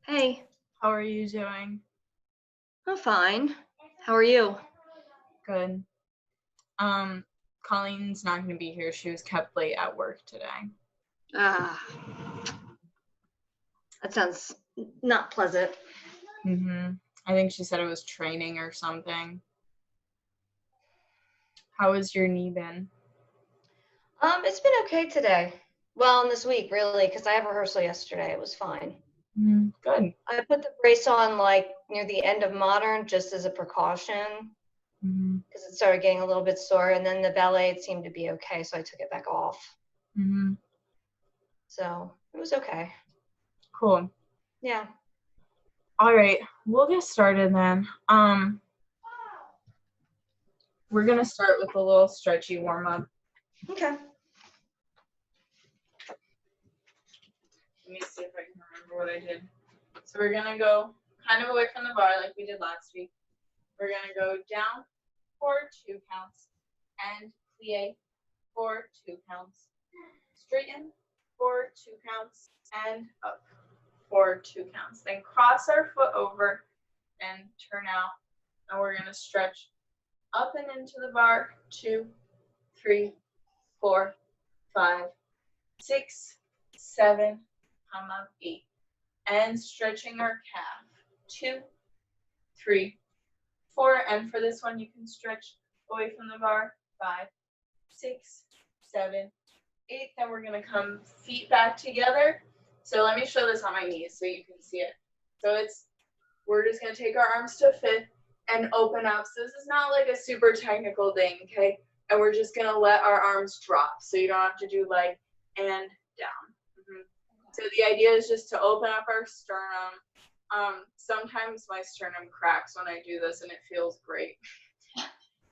Hey. How are you doing? I'm fine. How are you? Good. Colleen's not going to be here. She was kept late at work today. That sounds not pleasant. I think she said it was training or something. How has your knee been? It's been okay today. Well, and this week, really, because I had rehearsal yesterday. It was fine. Good. I put the brace on like near the end of modern just as a precaution because it started getting a little bit sore, and then the ballet it seemed to be okay, so I took it back off. So it was okay. Cool. Yeah. All right, we'll get started then. We're gonna start with a little stretchy warm up. Okay. Let me see if I can remember what I did. So we're gonna go kind of away from the bar like we did last week. We're gonna go down for 2 counts and plie for 2 counts. Straighten for 2 counts and up for 2 counts. Then cross our foot over and turn out. And we're gonna stretch up and into the bar. 2, 3, 4, 5, 6, 7, come up 8. And stretching our calf. 2, 3, 4. And for this one, you can stretch away from the bar. 5, 6, 7, 8. Then we're going to come feet back together. So let me show this on my knees so you can see it. So we're just going to take our arms to fifth and open up. So this is not like a super technical thing, okay? And we're just going to let our arms drop. So you don't have to do leg and down. So the idea is just to open up our sternum. Sometimes my sternum cracks when I do this and it feels great.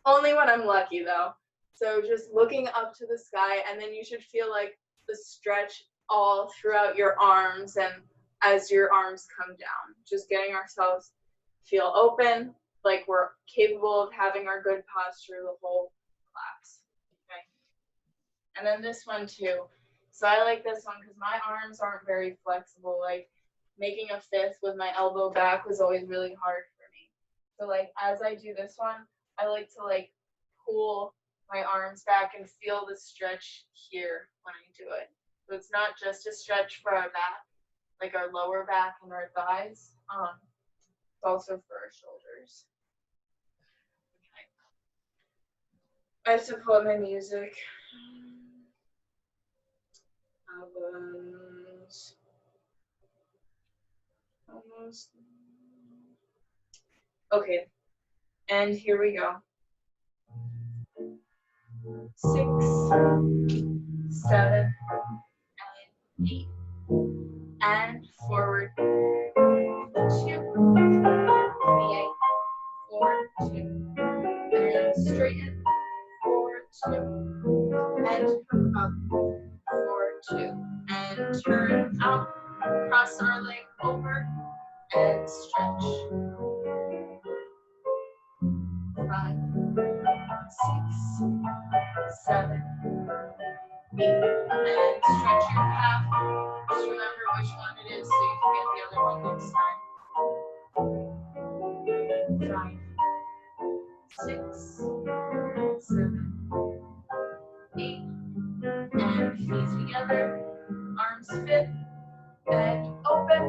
Only when I'm lucky though. So just looking up to the sky, and then you should feel like the stretch all throughout your arms and as your arms come down. Just getting ourselves feel open, like we're capable of having our good posture the whole class. Okay. And then this one too. So I like this one because my arms aren't very flexible. Like making a fifth with my elbow back was always really hard for me. So like as I do this one, I like to like pull my arms back and feel the stretch here when I do it. So it's not just a stretch for our back, like our lower back and our thighs. It's also for our shoulders. Okay. I have to pull up my music. Albums. Almost. Okay. And here we go. 6, 7, and 8. And forward. 2, 3, 4, 2. And straighten. 4, 2. And come up. 4, 2. And turn out. Cross our leg over. And stretch. 5, 6, 7, 8. And stretch your calf. Just remember which one it is so you can get the other one next time. 5, 6, 7, 8. And feet together. Arms fit. And open.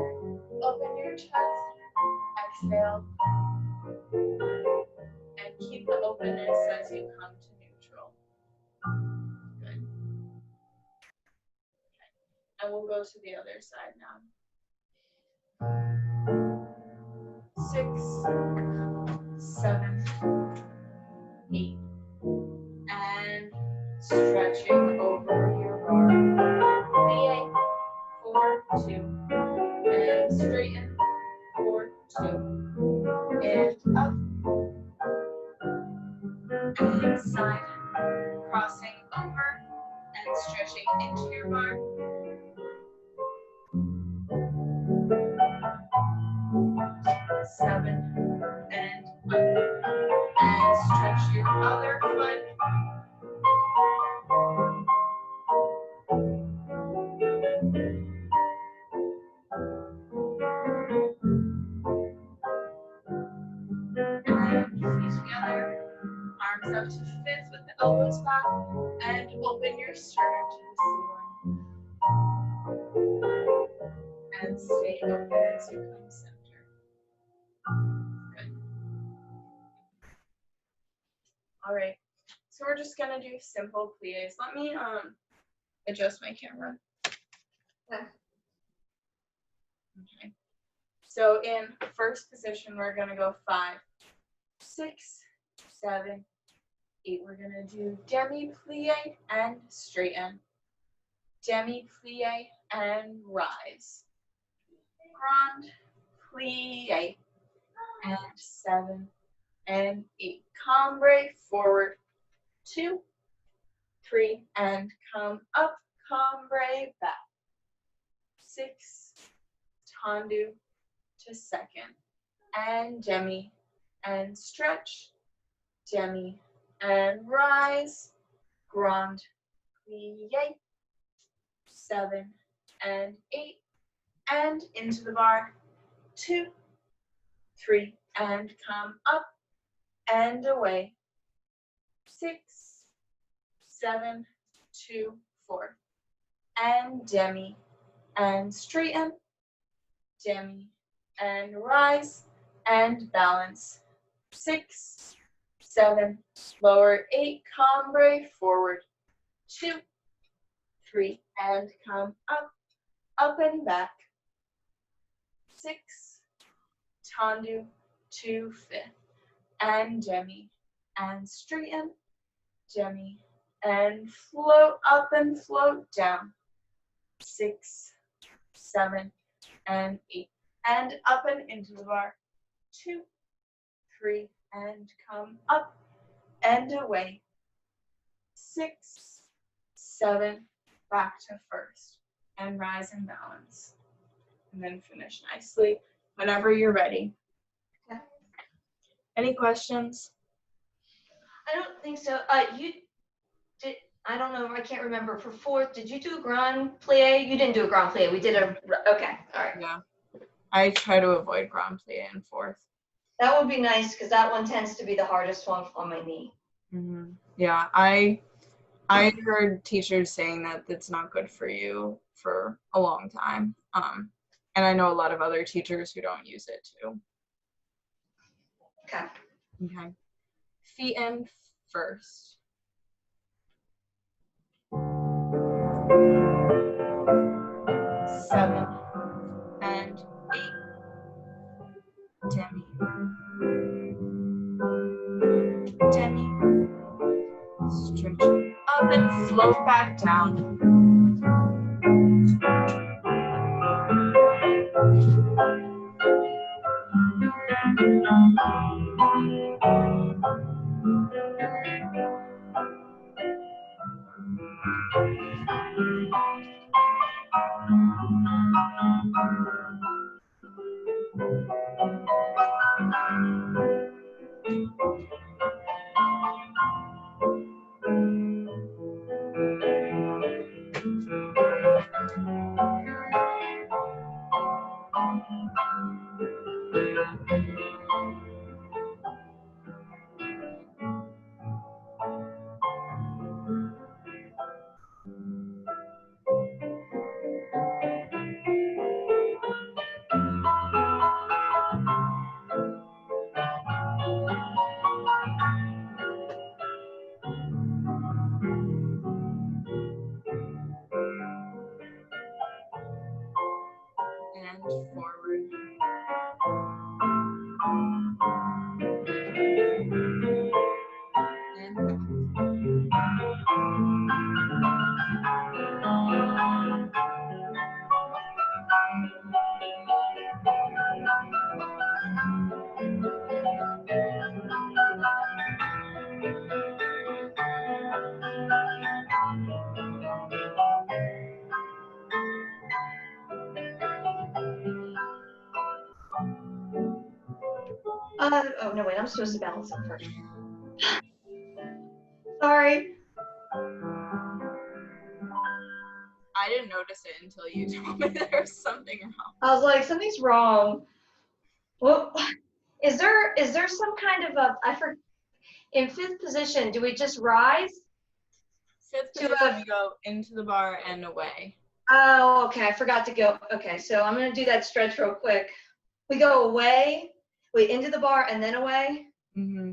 Open your chest. Exhale. And keep the openness as you come to neutral. Good. Okay. And we'll go to the other side now. 6, 7, 8. And stretching over your bar. Plie. 4, 2. And straighten. 4, 2. And up. and side, crossing over and stretching into your bar. Seven, and up, and stretch your other foot. And feet together, arms up to fifth with the elbows back, and open your sternum to the ceiling. And stay open as you come center. Good. All right. So we're just gonna do simple plies. Let me adjust my camera. Okay. Okay. So in first position, we're gonna go 5, 6, 7, 8. We're gonna do demi plie and straighten, demi plie and rise, grand plie, and 7 and 8. Cambre forward, 2, 3, and come up, cambre back, 6, tendu to second, and demi, and stretch, demi, and rise, grand plie, 7 and 8, and into the bar, 2, 3, and come up and away, 6, 7, 2, 4, and demi, and straighten, demi, and rise, and balance, 6, 7, lower 8, cambre forward, 2, 3, and come up and back, 6, tendu to fifth, and demi, and straighten, demi, and float up and float down, 6, 7, and 8, and up and into the bar, 2, 3, and come up and away, 6, 7, back to first, and rise and balance, and then finish nicely whenever you're ready. Okay. Any questions? I don't think so. You did. I don't know. I can't remember. For fourth, did you do a grand plie? You didn't do a grand plie. We did a. Okay. All right. Yeah. I try to avoid grand plie in fourth. That would be nice because that one tends to be the hardest one on my knee. Mm-hmm. Yeah, I heard teachers saying that it's not good for you for a long time. And I know a lot of other teachers who don't use it too. Okay. Okay. Feet in first. 7 and 8. Demi. Demi. Stretch up and float back down. And forward. Oh no, wait, I'm supposed to balance up first. Sorry. I didn't notice it until you told me there was something wrong. I was like, something's wrong. Well, is there some kind of in fifth position, do we just rise? Fifth position, we go into the bar and away. Oh, okay. I forgot to go. Okay, so I'm gonna do that stretch real quick. We go away, wait, into the bar and then away. Mm-hmm.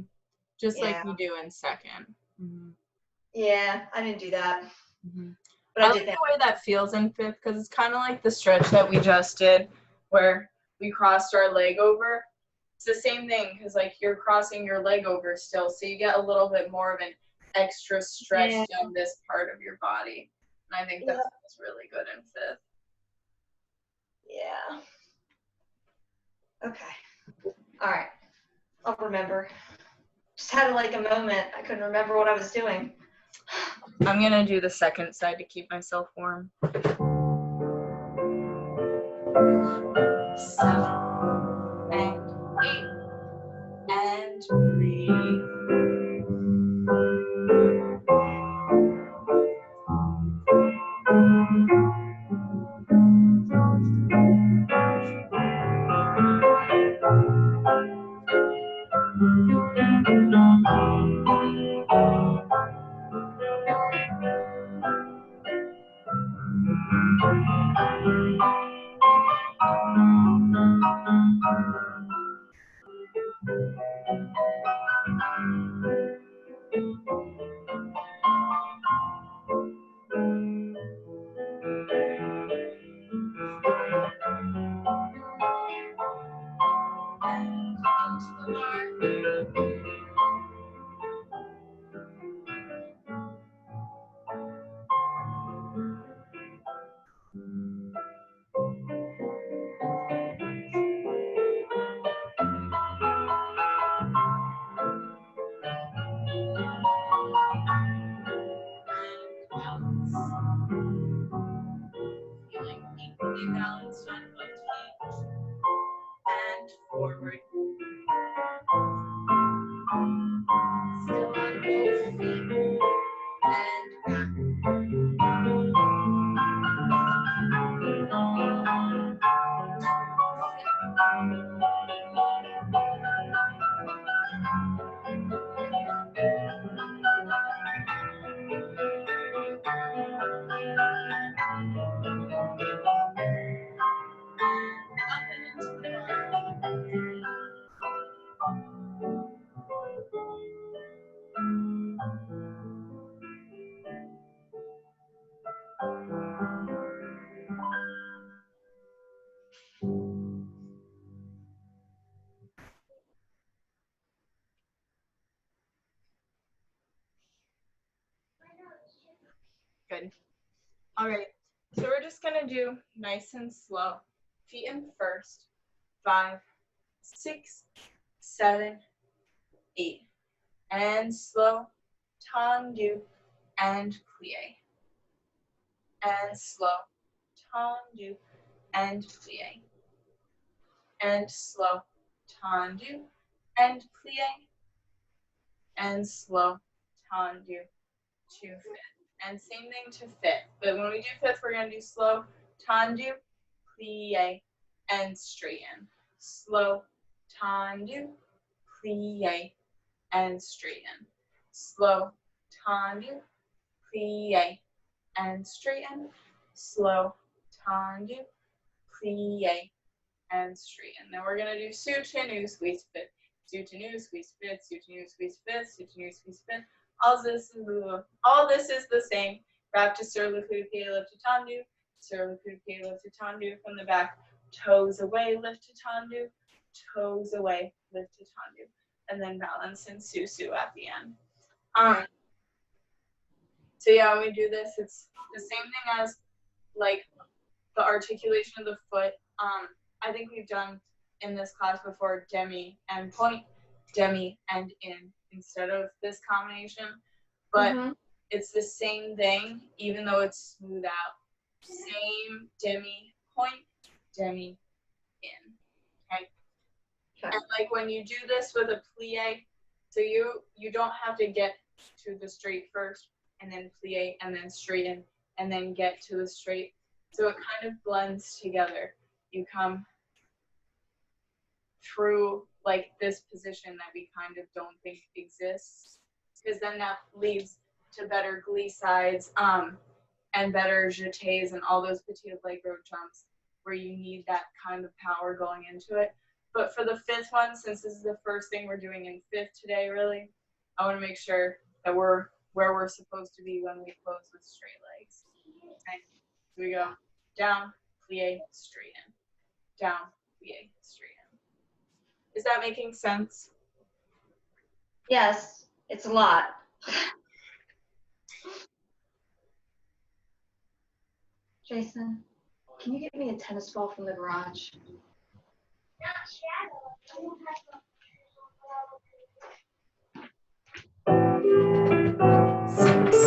Just like you do in second. Mm-hmm. Yeah, I didn't do that. Mm-hmm. But I like the way that feels in fifth because it's kind of like the stretch that we just did where we crossed our leg over. It's the same thing because like you're crossing your leg over still, so you get a little bit more of an extra stretch down this part of your body. And I think that feels really good in fifth. Yeah. Okay. All right. I'll remember. Just had like a moment. I couldn't remember what I was doing. I'm going to do the second side to keep myself warm. 7 and 8 and breathe. Equally balanced on both feet and forward. Still on both feet and back. Good. All right. So we're just going to do nice and slow. Feet in first. 5, 6, 7, 8. And slow. Tendu and plie. And slow. Tendu and plie. And slow. Tendu and plie. And slow. Tendu to fifth. And same thing to fifth. But when we do fifth, we're going to do slow. Tendu, plie, and straighten. Slow. Tendu, plie, and straighten. Slow. Tendu, plie, and straighten. Slow. Tendu, plie, and straighten. Then we're going to do soutenu, squeeze fifth. Soutenu, squeeze fifth. Soutenu, squeeze fifth. Soutenu, squeeze fifth. All this is the same. Wrap to sur le coude pied, lift to tendu. Sur le coude pied, lift to tendu. From the back, toes away, lift to tendu. Toes away, lift to tendu. And then balance in susu at the end. So yeah, when we do this, it's the same thing as like the articulation of the foot. I think we've done in this class before demi and point, demi and in instead of this combination, but it's the same thing even though it's smooth out. Same demi, point, demi, in. Okay. And like when you do this with a plie, so you don't have to get to the straight first and then plie and then straighten and then get to the straight. So it kind of blends together. You come through like this position that we kind of don't think exists, because then that leads to better glissides and better jetés and all those petit allegro jumps where you need that kind of power going into it. But for the fifth one, since this is the first thing we're doing in fifth today, really, I want to make sure that we're where we're supposed to be when we close with straight legs. Okay, so we go down, plie, straighten, down, plie, straighten. Is that making sense? Yes, it's a lot. Jason, can you get me a tennis ball from the garage? Six,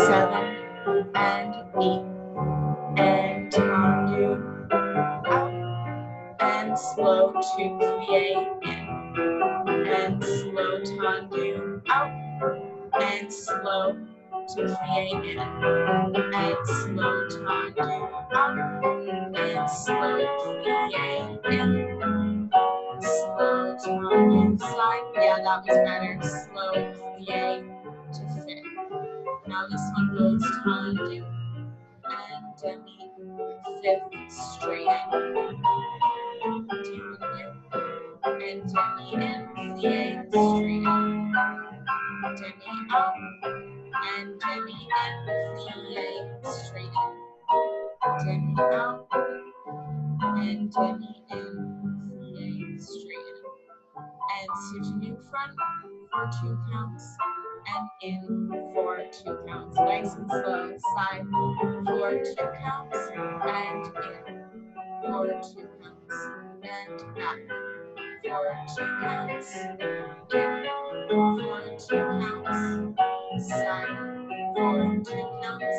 7, and 8. And tendu out. And slow to plie in. And slow tendu out. And slow to plie in. And slow tendu out. And slow plie in. Slow tendu side. Yeah, that was better. Slow plie to fit. Now this one goes tendu and demi, fifth straighten, tendu, and demi and plie straighten, demi out, and demi and plie straighten, demi out, and demi and plie straighten. And switch new front for 2 counts, and in for 2 counts. Nice and slow. Side for 2 counts, and in for 2 counts, and back for 2 counts, in for 2 counts, side for 2 counts,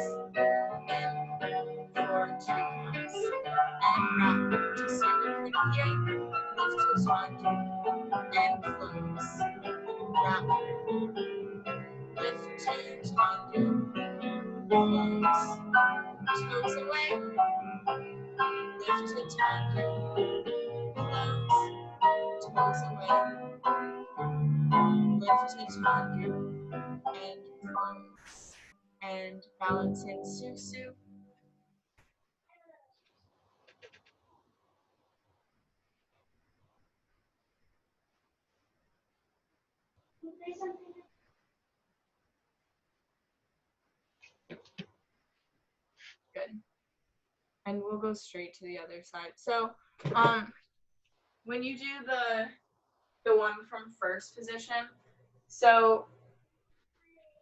in for 2 counts, and wrap to start with plie, lift to tendu, and close. Wrap, lift to tendu, close. Toes away, lift to tendu, close. Toes away, lift to tendu, and close. And balance in susu. Good. And we'll go straight to the other side. So, when you do the one from first position, so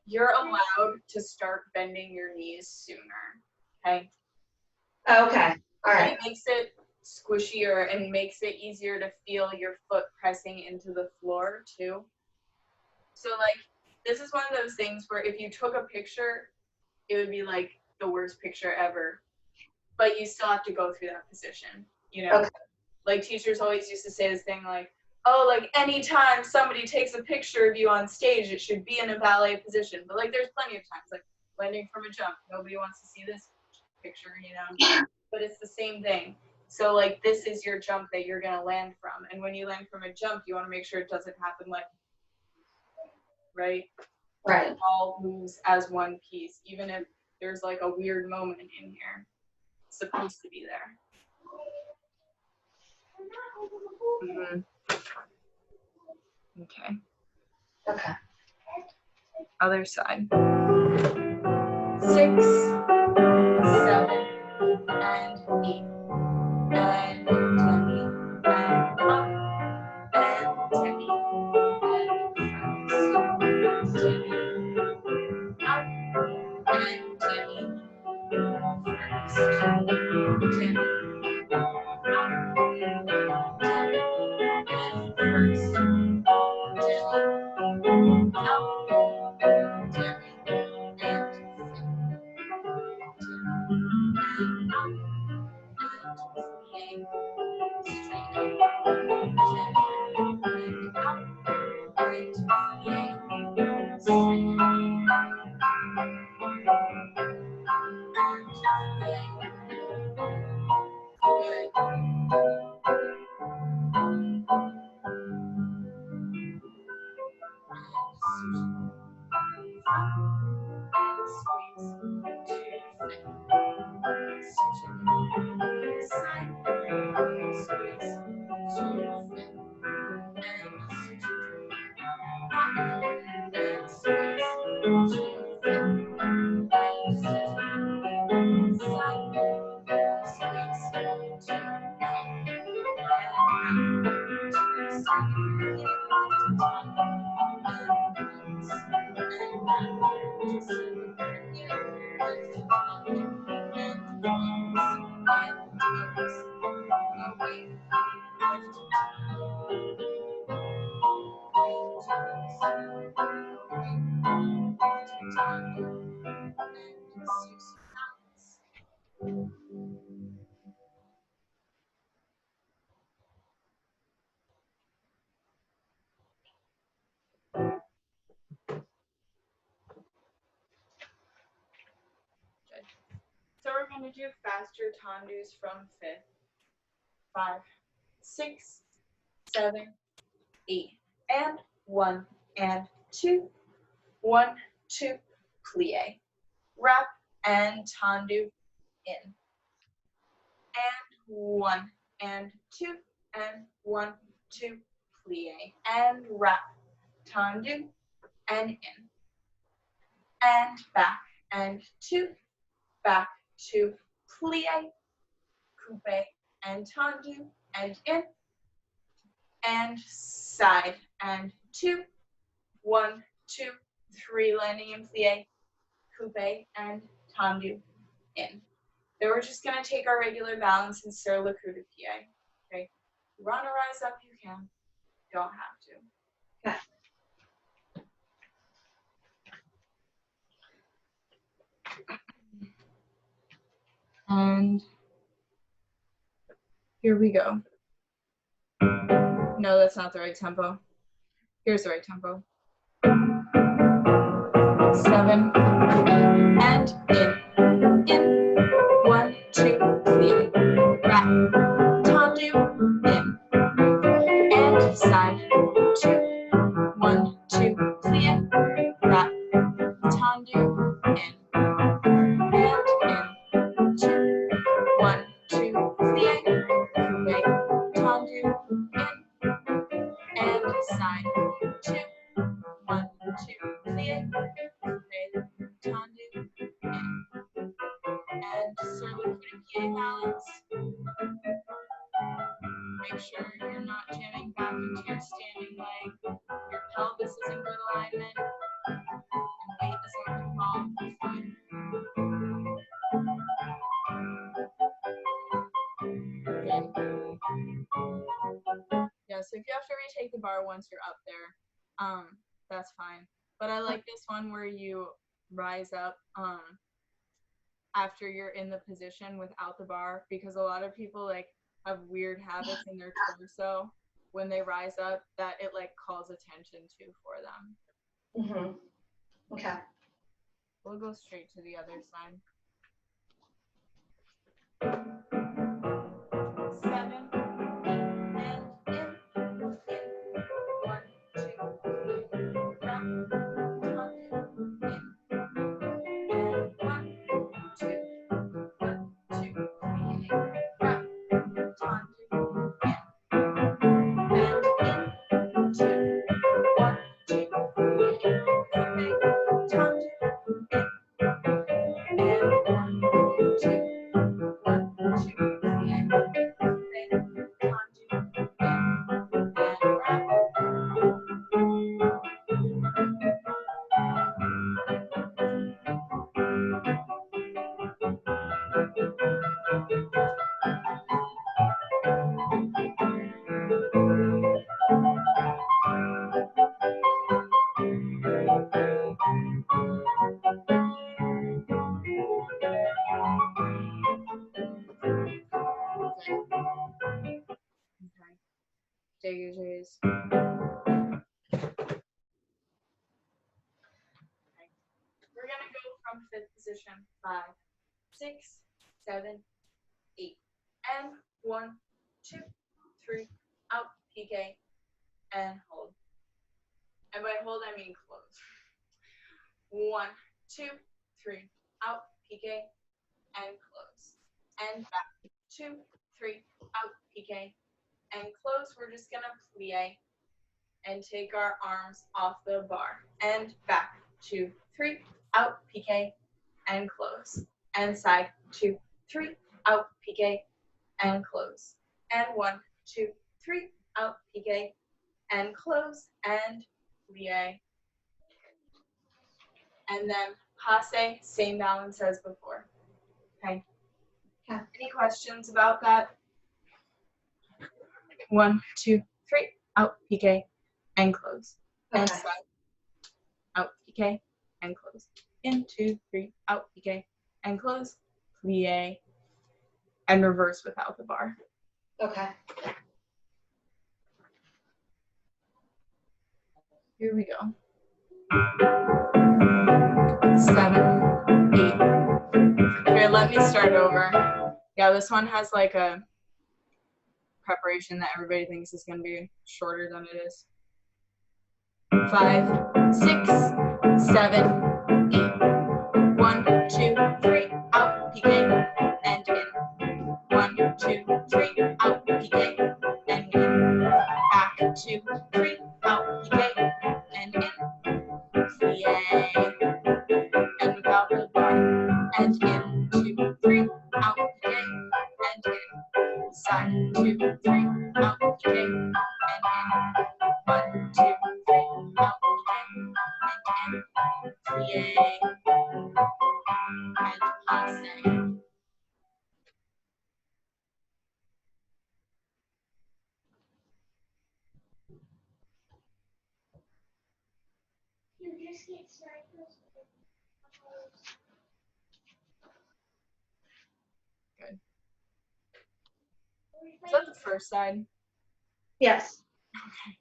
you're allowed to start bending your knees sooner. Okay. Okay. All right. It makes it squishier and makes it easier to feel your foot pressing into the floor too. So like this is one of those things where if you took a picture, it would be like the worst picture ever. But you still have to go through that position, you know? Okay. Like teachers always used to say this thing like, oh, like anytime somebody takes a picture of you on stage, it should be in a ballet position. But like there's plenty of times, like landing from a jump, nobody wants to see this picture, you know? But it's the same thing. So like this is your jump that you're gonna land from. And when you land from a jump, you wanna make sure it doesn't happen like, right? Right. It all moves as one piece, even if there's like a weird moment in here. It's supposed to be there. Mm-hmm. Okay. Okay. Other side. 6, 7, and 8. And demi, and up, and demi, and first. Demi, up, and demi, first. Demi, up, demi, and first. Demi, up, demi, and and squeeze to thick. Switch it side, squeeze to thick, and switch it back, and squeeze to thick, and switch it side, squeeze to thick, So we're going to do faster tendus from 5th. 5, 6, 7, 8, and 1, and 2, 1, 2, plie, wrap, and tendu in, and 1, and 2, and 1, 2, plie, and wrap, tendu, and in, and back, and 2, back, 2, plie, coupe, and tendu, and in, and side, and 2, 1, 2, 3, landing in plie, coupe, and tendu, in. Then we're just going to take our regular balance and sur le coup de pied. Okay? You want to rise up, you can. Don't have to. Okay. And here we go. No, that's not the right tempo. Here's the right tempo. 7, and in, 1, 2, plie, wrap, tendu, in, and side, 2, 1, 2, plie, wrap, tendu, in, and in, 2, 1, 2, plie, coupe, tendu, in, and side, 2, 1, 2, plie, coupe, tendu, in, and sur le coup de pied balance. Make sure you're not jamming back into your standing leg. Your pelvis is in good alignment, and weight is on the ball of the foot. Good. Yeah, so if you have to retake the bar once you're up there, that's fine. But I like this one where you rise up after you're in the position without the bar, because a lot of people like have weird habits in their torso when they rise up that it like calls attention to for them. Mm-hmm. Okay. We'll go straight to the other side. 7, and in, 1, 2, wrap, tendu, in, and 1, 2, 1, 2, plie, wrap, tendu, in, and in, 2, 1, 2, plie, coupe, tendu, in, and 1, 2, 1, 2, plie, coupe, tendu, in, and wrap. Okay. Dégagés. Okay. We're gonna go from 5th position. 5, 6, 7, 8, and 1, 2, 3, out, pique, and hold. And by hold I mean close. 1, 2, 3, out, piqué, and close. And back, 2, 3, out, piqué, and close. We're just gonna plie and take our arms off the bar. And back, 2, 3, out, piqué, and close. And side, 2, 3, out, piqué, and close. And 1, 2, 3, out, piqué, and close, and plie. And then passe, same balance as before. Okay. Yeah. Any questions about that? 1, 2, 3, out, piqué, and close. And Okay. side, out, piqué, and close. In, 2, 3, out, piqué, and close, plie, and reverse without the bar. Okay. Here we go. 7, 8. Here, let me start over. Yeah, this one has like a preparation that everybody thinks is going to be shorter than it is. 5, 6, 7, 8. 1, 2, 3, out, piqué, and in. 1, 2, 3, out, piqué, and in. Back, 2, 3, out, piqué, and in. Plie, and without the bar, and in. 2, 3, out, piqué, and in. Side, 2, 3, out, piqué, and in. 1, 2, 3, out, piqué, and in. Plie, and passe. Good. Is that the first side? Yes. Okay.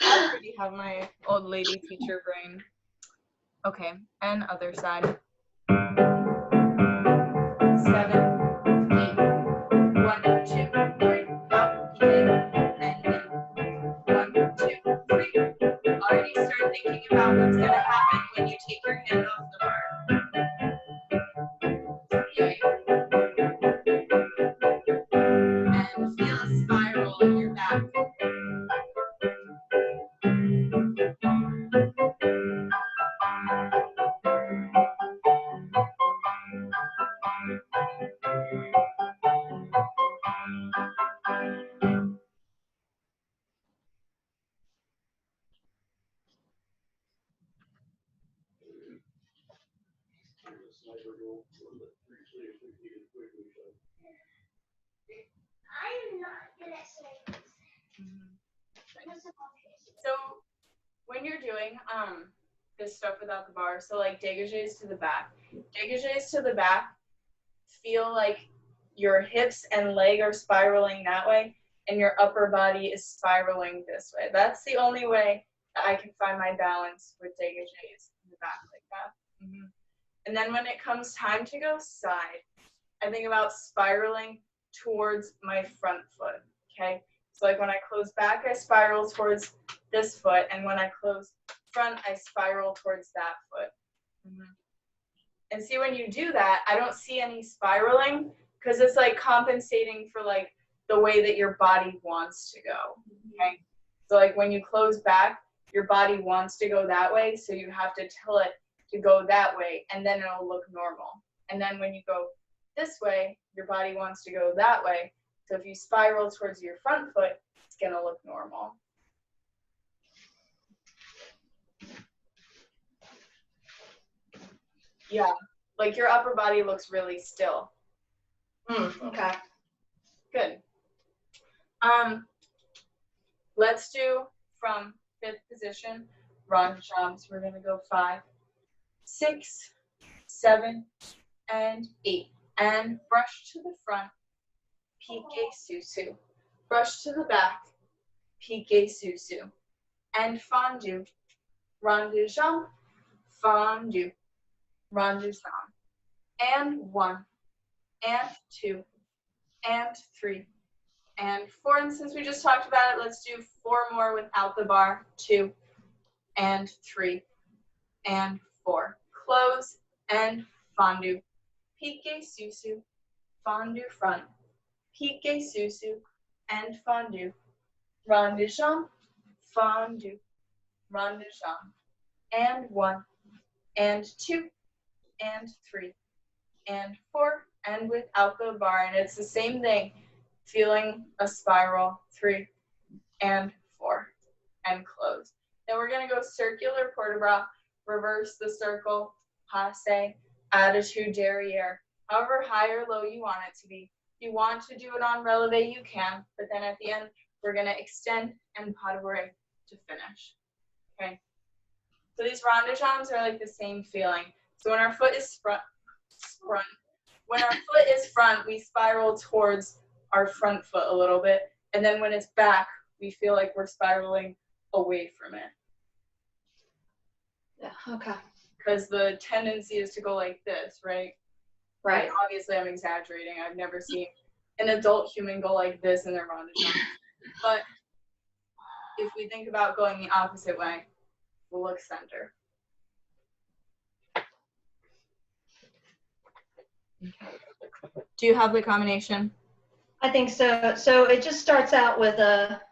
I already have my old lady teacher brain. Okay, and other side. 7, 8. 1, 2, 3, out, piqué, and in. 1, 2, 3. Already start thinking about what's gonna happen when you take your hand off the bar. Okay. And feel a spiral in your back. So when you're doing this stuff without the bar, so like dégagés to the back. Dégagés to the back feel like your hips and leg are spiraling that way and your upper body is spiraling this way. That's the only way that I can find my balance with dégagés in the back like that. Mm-hmm. And then when it comes time to go side, I think about spiraling towards my front foot, okay? So like when I close back, I spiral towards this foot, and when I close front, I spiral towards that foot. Mm-hmm. And see, when you do that, I don't see any spiraling because it's like compensating for like the way that your body wants to go, okay? So like when you close back, your body wants to go that way, so you have to tell it to go that way, and then it'll look normal. And then when you go this way, your body wants to go that way. So if you spiral towards your front foot, it's gonna look normal. Yeah, like your upper body looks really still. Okay. Good. Let's do from 5th position, run jumps. We're gonna go 5, 6, 7, and 8. And brush to the front, piqué susu. Brush to the back, piqué susu. And fondue, ronde jambe, fondue, ronde jambe. And 1, and 2, and 3, and 4. And since we just talked about it, let's do 4 more without the bar. 2, and 3, and 4. Close and fondue. Pique susu, fondue front. Pique susu and fondue. Rond de jambe, fondue. Rond de jambe. And 1, and 2, and 3, and 4, and without the bar. And it's the same thing. Feeling a spiral. 3, and 4, and close. Then we're going to go circular port de bras, reverse the circle, passe, attitude derriere. However high or low you want it to be. If you want to do it on releve, you can, but then at the end, we're going to extend and pas de bourrée to finish. Okay. So these rond de jambes are like the same feeling. So when our foot is front, we spiral towards our front foot a little bit, and then when it's back, we feel like we're spiraling away from it. Yeah, okay. Because the tendency is to go like this, right? Right. And obviously, I'm exaggerating. I've never seen an adult human go like this in their rond de jambe. But if we think about going the opposite way, we'll look center. Do you have the combination? I think so. So it just starts out with a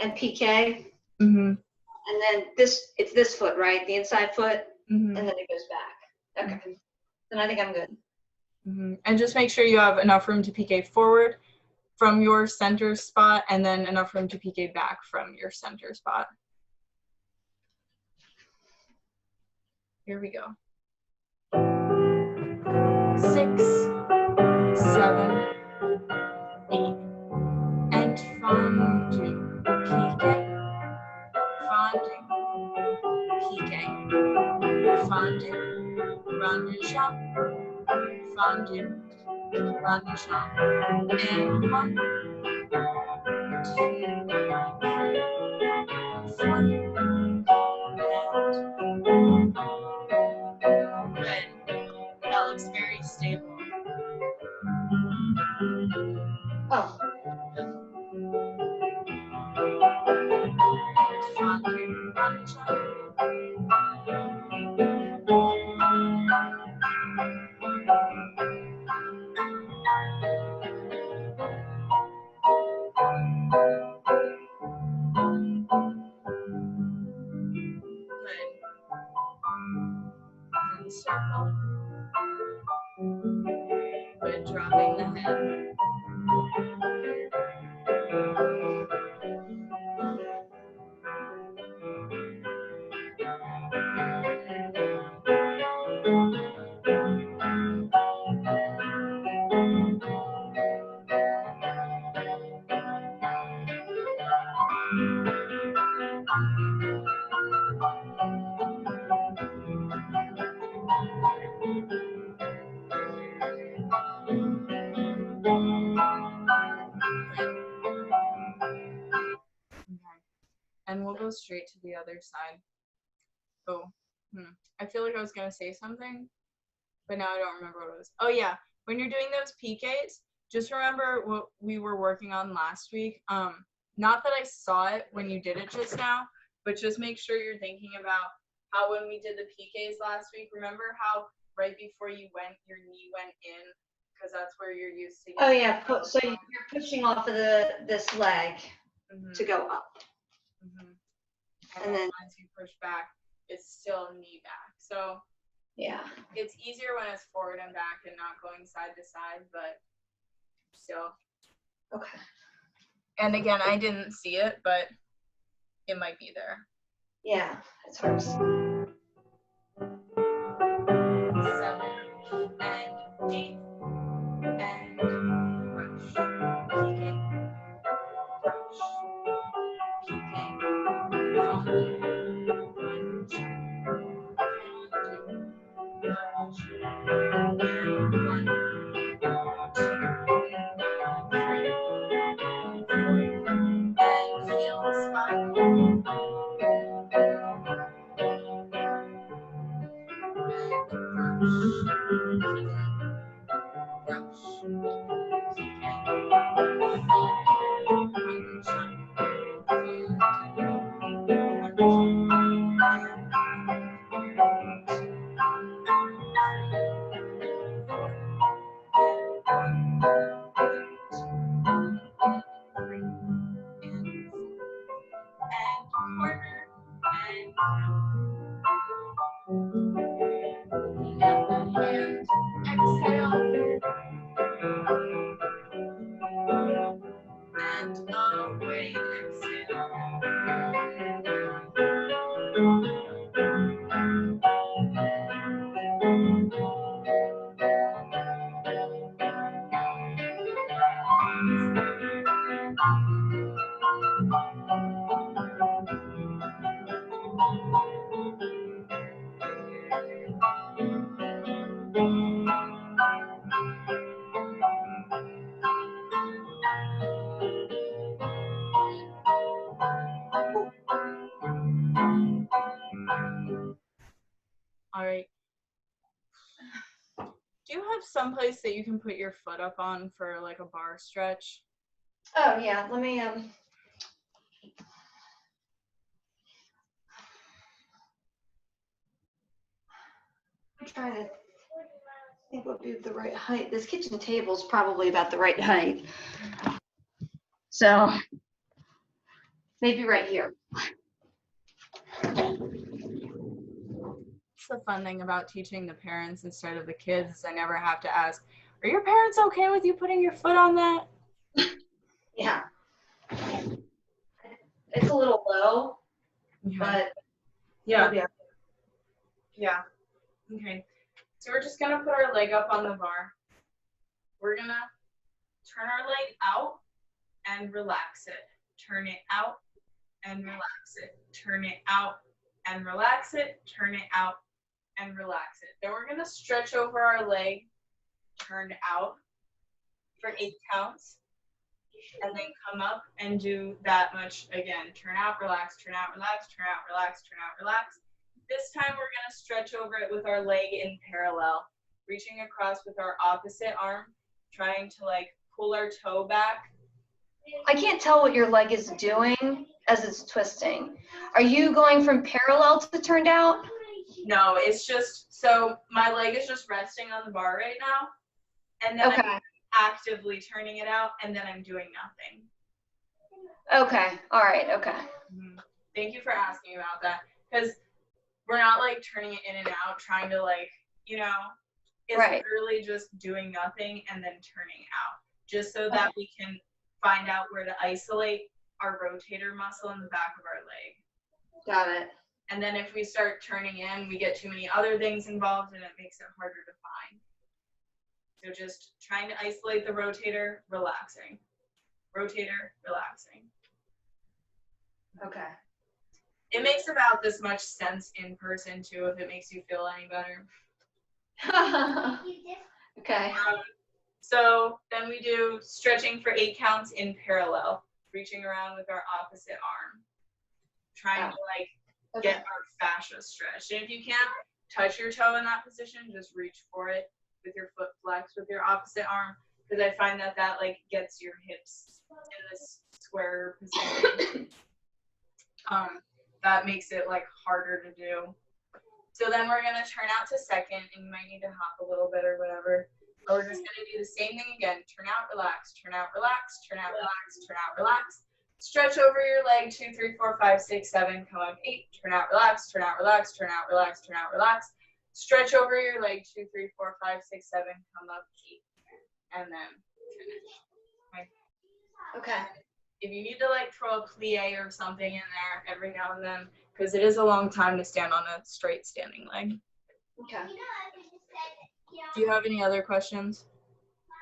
and PK. Mm-hmm. And then it's this foot, right? The inside foot, Mm-hmm. and then it goes back. Okay. Mm-hmm. Then I think I'm good. Mm-hmm. And just make sure you have enough room to PK forward from your center spot, and then enough room to PK back from your center spot. Here we go. 6, 7, 8. And fondue, PK, fondue, PK, fondue, rond de jambe, fondue, rond de jambe, and 1, 2, 3, 4, and good. That looks very stable. Oh. Fondue, rond de jambe. And circle. Good, dropping the head. And we'll go straight to the other side. Oh, I feel like I was going to say something, but now I don't remember what it was. Oh, yeah. When you're doing those PKs, just remember what we were working on last week. Not that I saw it when you did it just now, but just make sure you're thinking about how when we did the PKs last week, remember how right before you went, your knee went in? Because that's where you're used to. Oh, yeah. So you're pushing off of this leg to go up. And then once you push back, it's still knee back. So yeah, it's easier when it's forward and back and not going side to side, but still. Okay. And again, I didn't see it, but it might be there. Yeah, it's hard to see. 7 and 8 and brush. PK. Brush. PK. And exhale. And away, exhale. All right. Do you have someplace that you can put your foot up on for like a bar stretch? Oh yeah, let me I'm trying to think what would be the right height. This kitchen table is probably about the right height. So maybe right here. It's the fun thing about teaching the parents instead of the kids is I never have to ask, are your parents okay with you putting your foot on that? Yeah. It's a little low, Okay. but Yeah. yeah. Yeah. Okay. So we're just gonna put our leg up on the bar. We're gonna turn our leg out and relax it. Turn it out and relax it. Turn it out and relax it. Turn it out and relax it. Then we're gonna stretch over our leg, turn out for 8 counts, and then come up and do that much again. Turn out, relax, turn out, relax, turn out, relax, turn out, relax. This time we're gonna stretch over it with our leg in parallel, reaching across with our opposite arm, trying to like pull our toe back. I can't tell what your leg is doing as it's twisting. Are you going from parallel to turned out? No, it's just, so my leg is just resting on the bar right now, and then Okay. I'm actively turning it out, and then I'm doing nothing. Okay. All right. Okay. Mm-hmm. Thank you for asking about that, because we're not like turning it in and out, trying to like, you know, it's Right. literally just doing nothing and then turning out, just so that we can find out where to isolate our rotator muscle in the back of our leg. Got it. And then if we start turning in, we get too many other things involved and it makes it harder to find. So just trying to isolate the rotator, relaxing. Rotator, relaxing. Okay. It makes about this much sense in person too, if it makes you feel any better. Okay. So then we do stretching for 8 counts in parallel, reaching around with our opposite arm, trying to like get our fascia stretched. And if you can't touch your toe in that position, just reach for it with your foot flexed with your opposite arm, because I find that that like gets your hips in this square position. That makes it like harder to do. So then we're gonna turn out to second, and you might need to hop a little bit or whatever. But we're just gonna do the same thing again. Turn out, relax, turn out, relax, turn out, relax, turn out, relax. Stretch over your leg, 2, 3, 4, 5, 6, 7, come up 8. Turn out, relax, turn out, relax, turn out, relax, turn out, relax. Stretch over your leg, 2, 3, 4, 5, 6, 7, come up 8. And then finish. Okay. If you need to like throw a plie or something in there every now and then, because it is a long time to stand on a straight standing leg. Okay. Do you have any other questions?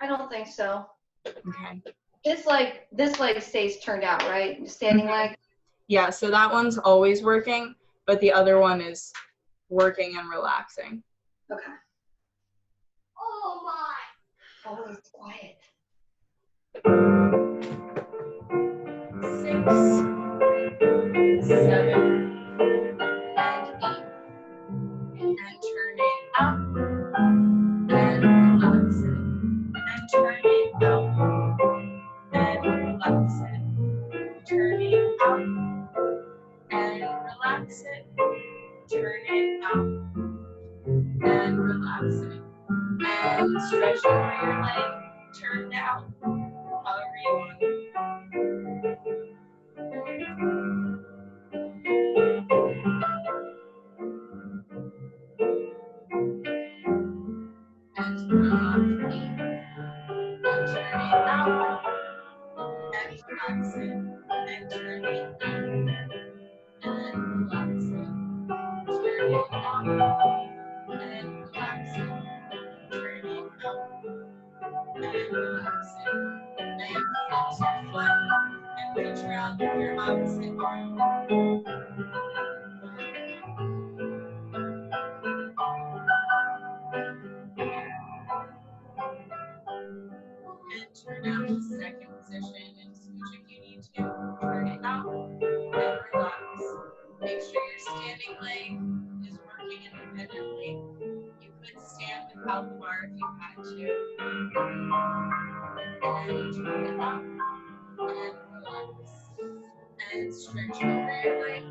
I don't think so. Okay. This leg stays turned out, right? Standing leg? Yeah, so that one's always working, but the other one is working and relaxing. Okay. Oh my. Oh, it's quiet. 6, 7, and 8. And turn it out and relax it. And turn it out and relax it. Turn it out and relax it. Turn it out and relax it. And stretch over your leg, turn out, however you want. opposite arm. And turn out to second position and scooch if you need to. Turn it out and relax. Make sure your standing leg is working independently. You could stand without the bar if you had to. And turn it out and relax. And stretch over your leg.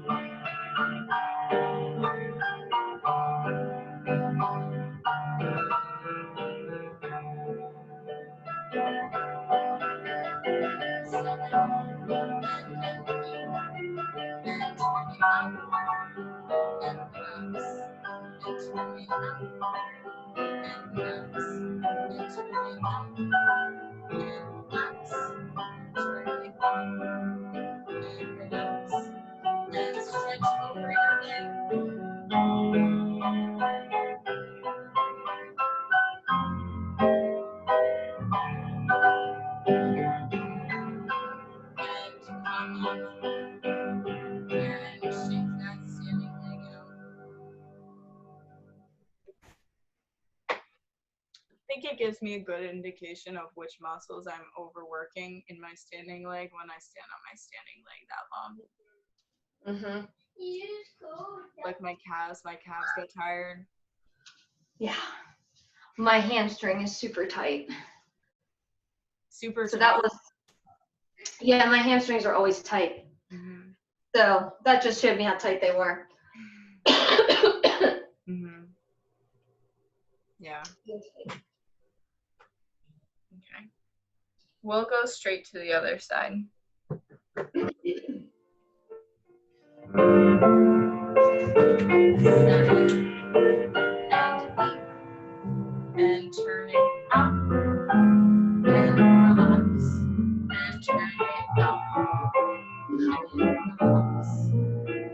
I think it gives me a good indication of which muscles I'm overworking in my standing leg when I stand on my standing leg that long. Like my calves get tired. Yeah. My hamstring is super tight. Super so tight. That was, yeah, my hamstrings are always tight. Mm-hmm. So that just showed me how tight they were. Mm-hmm. Yeah. Okay. We'll go straight to the other side. And turn it out and relax. And turn it out and relax.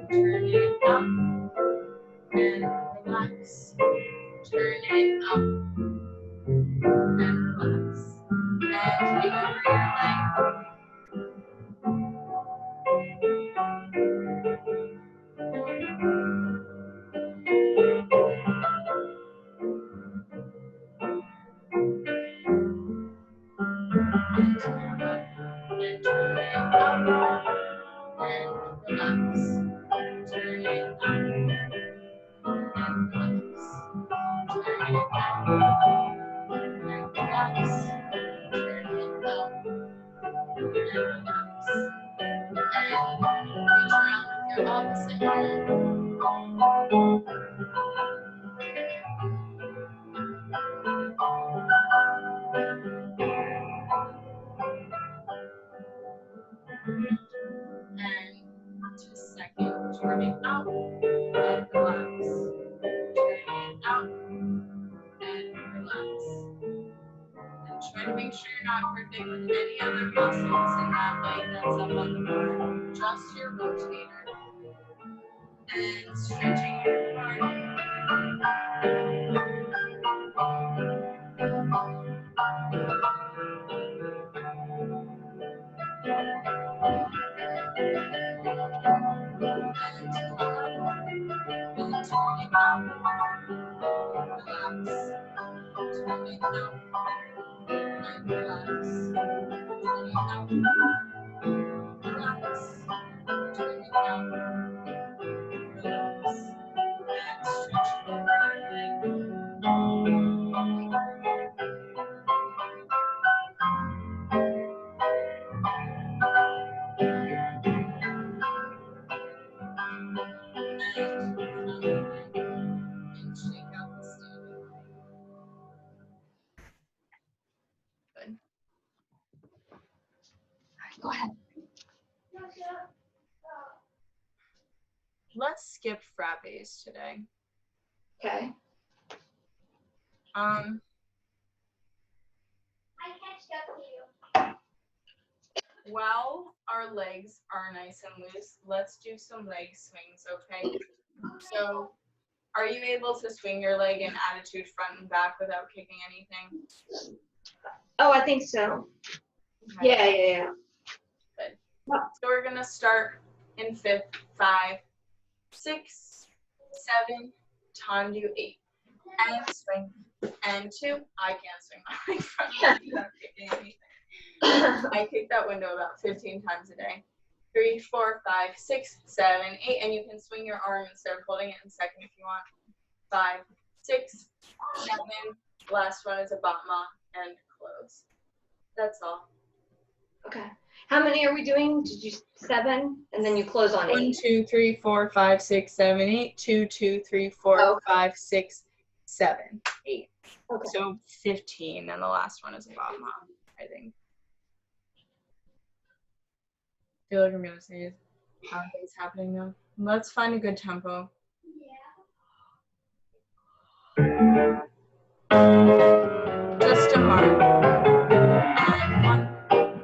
Turn it out and relax. Turn it up and relax. And hang over your leg. And come up and turn it up and relax. Turn it up and relax. Turn it up and relax. Turn it up and relax. And reach around with your opposite hand. And just second, turn it out and relax. Turn it out and relax. And try to make sure you're not gripping with any other muscles in that leg that's up on the bar. Just your rotator. And stretching your bar. Go ahead. Let's skip frappes today. Okay. While our legs are nice and loose, let's do some leg swings, okay? So, are you able to swing your leg in attitude front and back without kicking anything? Oh, I think so. Okay. Yeah. Good. So we're gonna start in 5th, 5, 6, 7, time do 8, and swing, and 2. I can't swing my leg from anything. I kick that window about 15 times a day. 3, 4, 5, 6, 7, 8, and you can swing your arm instead of holding it in second if you want. 5, 6, 7. Last one is a batma and close. That's all. Okay. How many are we doing? Did you 7? And then you close on 8. 1, 2, 3, 4, 5, 6, 7, 8. 2, 2, 3, 4, 5, 6, 7, 8. Okay. So 15, and the last one is a batma, I think. I feel like I'm gonna say how things happening now. Let's find a good tempo. Just a mark. And 1,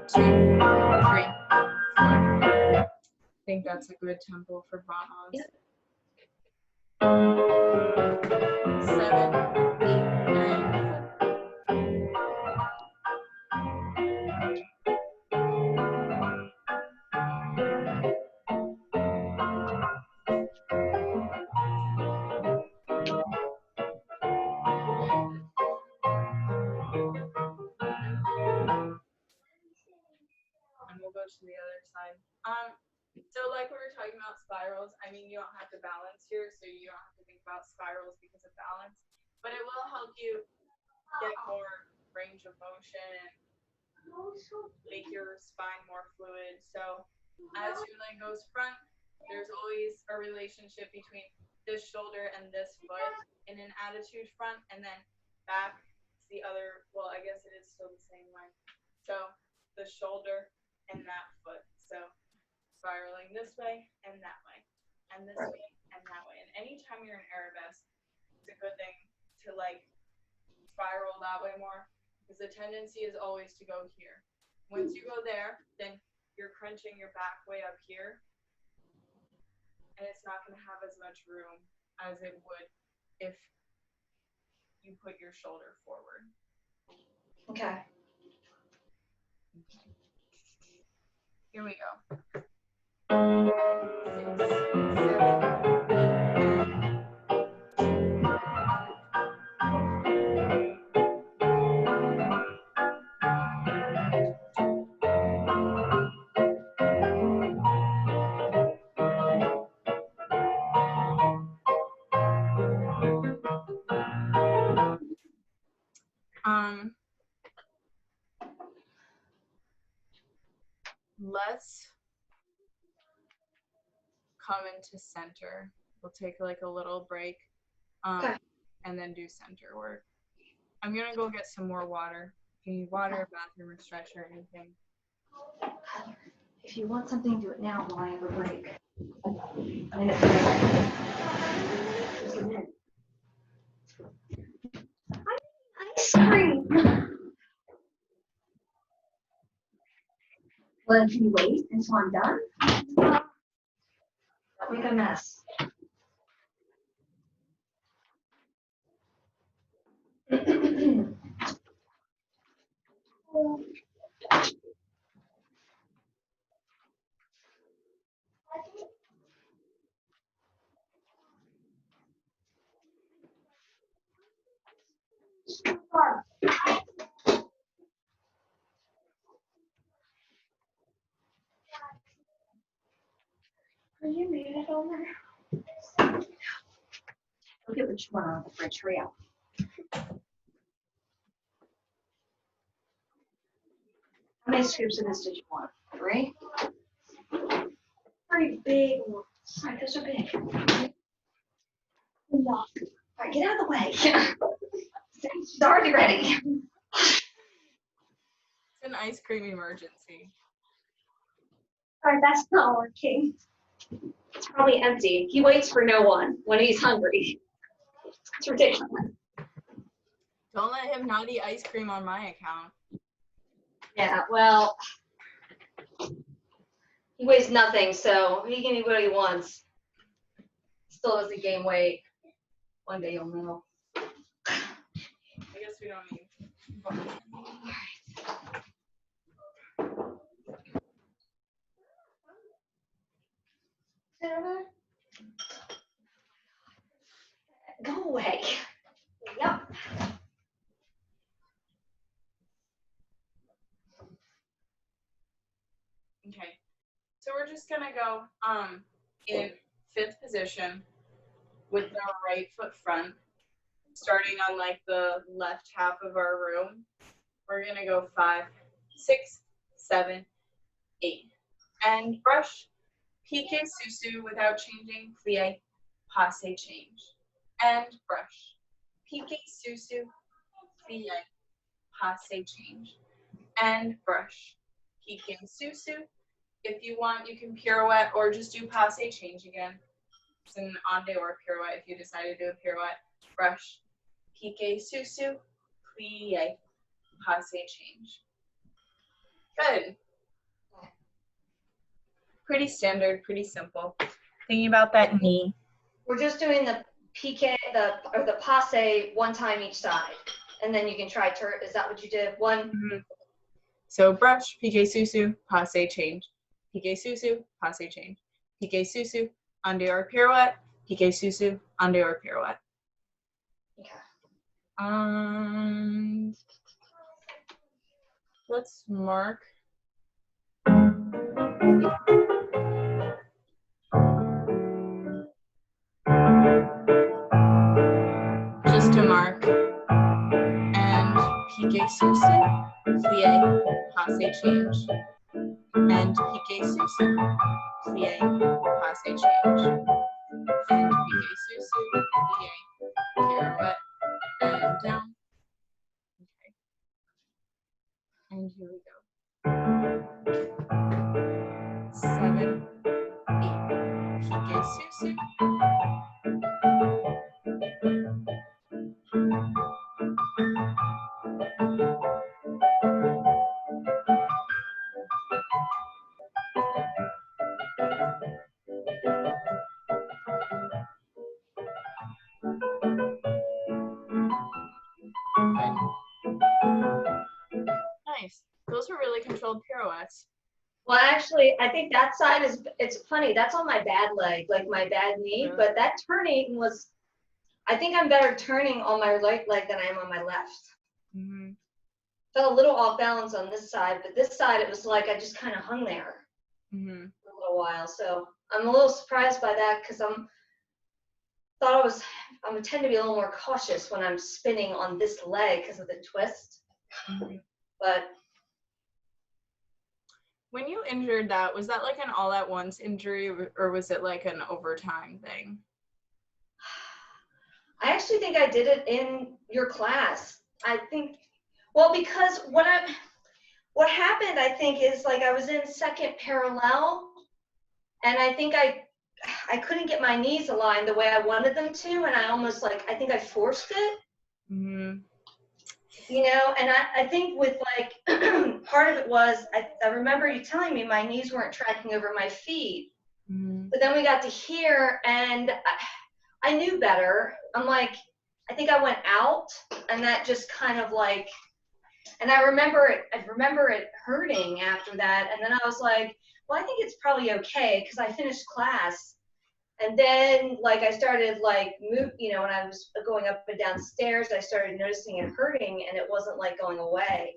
2, 3, 4. I think that's a good tempo for batmas. Yep. 7, 8, and 4. And we'll go to the other side. So like we were talking about spirals, I mean, you don't have to balance here, so you don't have to think about spirals because of balance, but it will help you get more range of motion and make your spine more fluid. So as your leg goes front, there's always a relationship between this shoulder and this foot in an attitude front, and then back to the other, well, I guess it is still the same way. So the shoulder and that foot. So spiraling this way and that way, and this way and that way. And anytime you're in arabesque, it's a good thing to like spiral that way more, because the tendency is always to go here. Once you go there, then you're crunching your back way up here, and it's not going to have as much room as it would if you put your shoulder forward. Okay. Here we go. 6, 7, let's come into center. We'll take like a little break, Okay. and then do center work. I'm gonna go get some more water. If you need water, bathroom, or stretch, or anything. If you want something, do it now while I have a break. Ice cream. Well, can you wait until I'm done? Don't make a mess. Are you muted over? Look at which one on the fridge. Hurry up. How many scoops of this did you want? 3? Pretty big one. All right, those are big. All right, get out of the way. She's already ready. It's an ice cream emergency. All right, that's not working. It's probably empty. He waits for no one when he's hungry. It's ridiculous. Don't let him not eat ice cream on my account. Yeah, well, he weighs nothing, so he can eat what he wants. Still doesn't gain weight. One day you'll know. I guess we don't need. Sit over there. Go away. Yep. Okay. So we're just gonna go in 5th position with our right foot front, starting on like the left half of our room. We're gonna go 5, 6, 7, 8. And brush, pique, susu without changing, plie, passe, change. And brush, pique, susu, plie, passe, change. And brush, pique, susu. If you want, you can pirouette or just do passe, change again. It's an onde or pirouette if you decide to do a pirouette. Brush, pique, susu, plie, passe, change. Good. Pretty standard, pretty simple. Thinking about that knee. We're just doing the piqué, the passe one time each side. And then you can try is that what you did? One. Mm-hmm. So brush, pique, susu, passe, change. Pique, susu, passe, change. Pique, susu, onde or pirouette. Pique, susu, onde or pirouette. Okay. Let's mark. Just to mark. And pique, susu, plie, passe, change. And pique, susu, plie, passe, change. And pique, susu, plie, pirouette, and down. Okay. And here we go. 7, 8. Pique, susu. Nice. Those were really controlled pirouettes. Well, actually, I think that side it's funny. That's on my bad leg, like my bad knee. Really? But that turning was, I think I'm better turning on my right leg than I am on my left. Mm-hmm. Felt a little off balance on this side, but this side, it was like I just kind of hung there Mm-hmm. for a little while. So I'm a little surprised by that because I would tend to be a little more cautious when I'm spinning on this leg because of the twist. Mm-hmm. But When you injured that, was that like an all-at-once injury or was it like an overtime thing? I actually think I did it in your class. I think, well, because what happened, I think, is like I was in second parallel, and I think I couldn't get my knees aligned the way I wanted them to, and I think I forced it. Mm-hmm. You know, and I think with like, part of it was, I remember you telling me my knees weren't tracking over my feet. Mm-hmm. But then we got to here, and I knew better. I'm like, I think I went out, and that just kind of like, and I remember it hurting after that. And then I was like, well, I think it's probably okay, because I finished class. And then, like, I started, like, when I was going up and down stairs, I started noticing it hurting, and it wasn't, like, going away.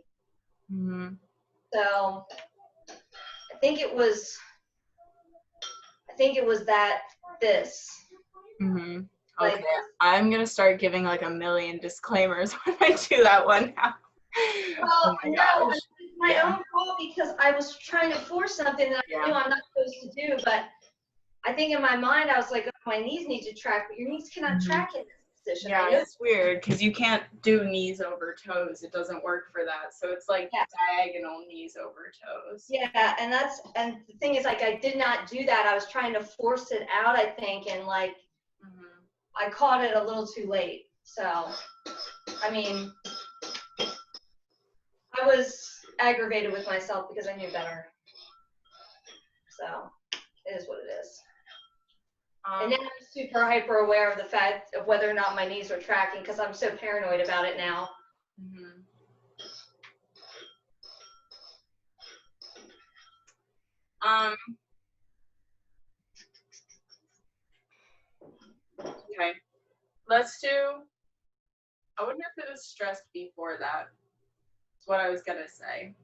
Mm-hmm. So I think it was this. Mm-hmm. Like, Okay, I'm gonna start giving like a million disclaimers when I do that one now. well, Oh my no, gosh. it's my own fault because I was trying to force something that I knew I'm not supposed to do, but I think in my mind, I was like, oh, my knees need to track, but your knees cannot track in this position. Yeah, it's weird because you can't do knees over toes. It doesn't work for that. So it's like diagonal knees over toes. Yeah, and the thing is, like, I did not do that. I was trying to force it out, I think, and like, I caught it a little too late. So, I mean, I was aggravated with myself because I knew better. So, it is what it is. And now I'm super hyper aware of the fact of whether or not my knees are tracking because I'm so paranoid about it now. Mm-hmm. Okay. Let's do, I wonder if it was stressed before that. That's what I was gonna say.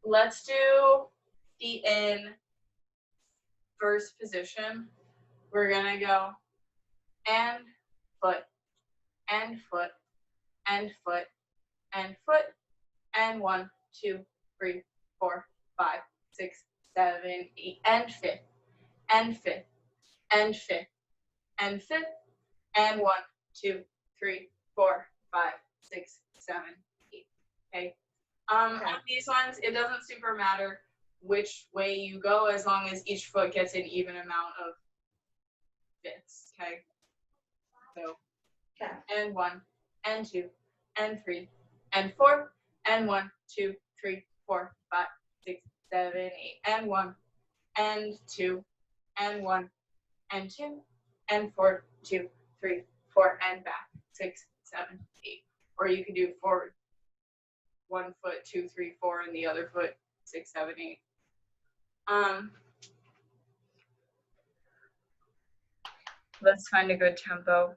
Let's do feet in first position. We're gonna go and foot, and foot, and foot, and foot, and 1, 2, 3, 4, 5, 6, 7, 8, and fifth, and fifth, and fifth, and fifth, and 1, 2, 3, 4, 5, 6, 7, 8. Okay. On these ones, it doesn't super matter which way you go as long as each foot gets an even amount of fifths. Okay. So, and 1, and 2, and 3, and 4, and 1, 2, 3, 4, 5, 6, 7, 8, and 1, and 2, and 1, and 2, and 4, 2, 3, 4, and back, 6, 7, 8. Or you could do forward, 1 foot, 2, 3, 4, and the other foot, 6, 7, 8. Let's find a good tempo.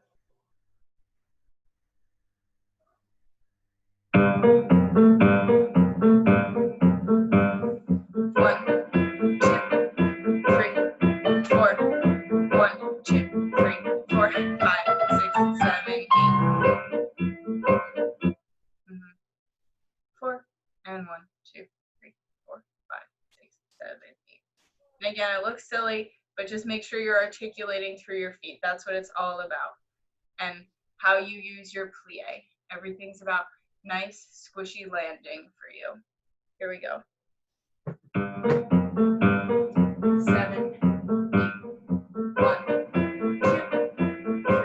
And again, it looks silly, but just make sure you're articulating through your feet. That's what it's all about. And how you use your plie. Everything's about nice, squishy landing for you. Here we go. 7, 8, 1, 2, 3,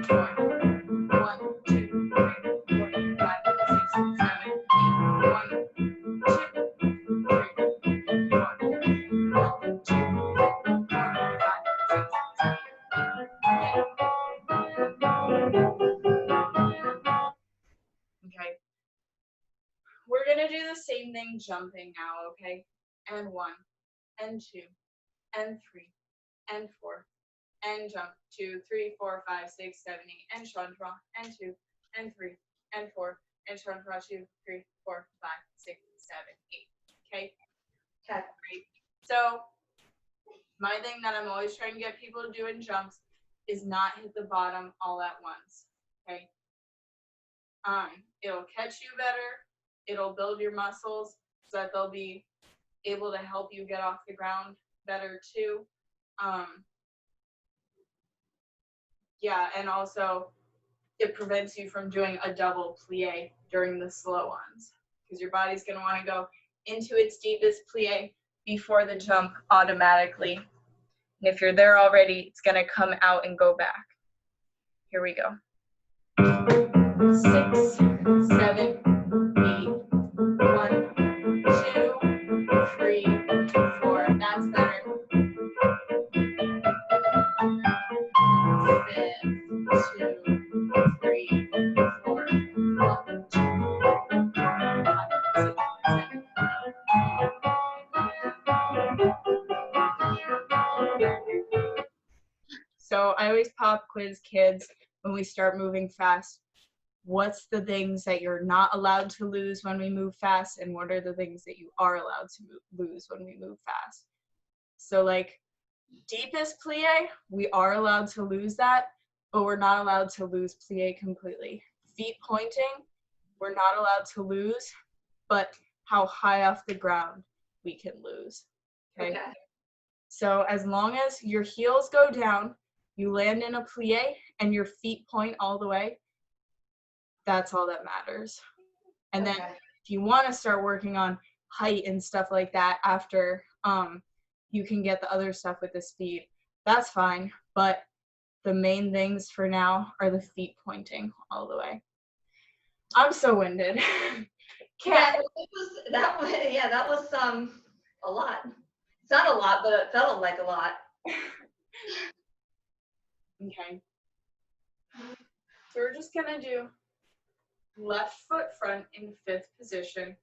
4, 1, 2, 3, 4, 5, 6, 7, 8, 1, 2, 3, 4, 1, 2, 3, 4, 5, 6, 7, 8. Okay. We're gonna do the same thing jumping now, okay? And 1, and 2, and 3, and 4, and jump 2, 3, 4, 5, 6, 7, 8, and chantra, and 2, and 3, and 4, and chantra, 2, 3, 4, 5, 6, 7, 8. Okay? Okay. Great. So my thing that I'm always trying to get people to do in jumps is not hit the bottom all at once. Okay? It'll catch you better. It'll build your muscles so that they'll be able to help you get off the ground better too. Yeah, and also it prevents you from doing a double plie during the slow ones because your body's going to want to go into its deepest plie before the jump automatically. And if you're there already, it's going to come out and go back. Here we go. 6, 7, 8, 1, 2, 3, 4. That's better. 5, 2, 3, 4, 1, 2, 5, 6, 7. So I always pop quiz kids when we start moving fast. What's the things that you're not allowed to lose when we move fast, and what are the things that you are allowed to lose when we move fast? So like deepest plie, we are allowed to lose that, but we're not allowed to lose plie completely. Feet pointing, we're not allowed to lose, but how high off the ground we can lose. Okay. So as long as your heels go down, you land in a plie, and your feet point all the way, that's all that matters. And then if you want to start working on height and stuff like that after you can get the other stuff with the speed, that's fine. But the main things for now are the feet pointing all the way. I'm so winded. That was a lot. It's not a lot, but it felt like a lot. Okay. So we're just gonna do left foot front in 5th position.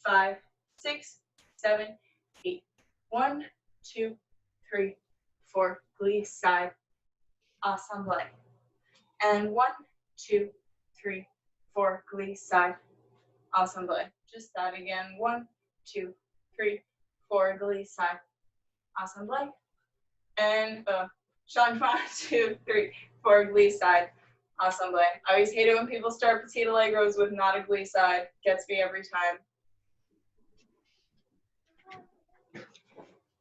5, 6, 7, 8. 1, 2, 3, 4, glisse side, assemble. And 1, 2, 3, 4, glisse side, assemble. Just that again. 1, 2, 3, 4, glisse side, assemble. And changement. 2, 3, 4, glisse side, assemble. I always hate it when people start petit allegros with not a glisse side. Gets me every time.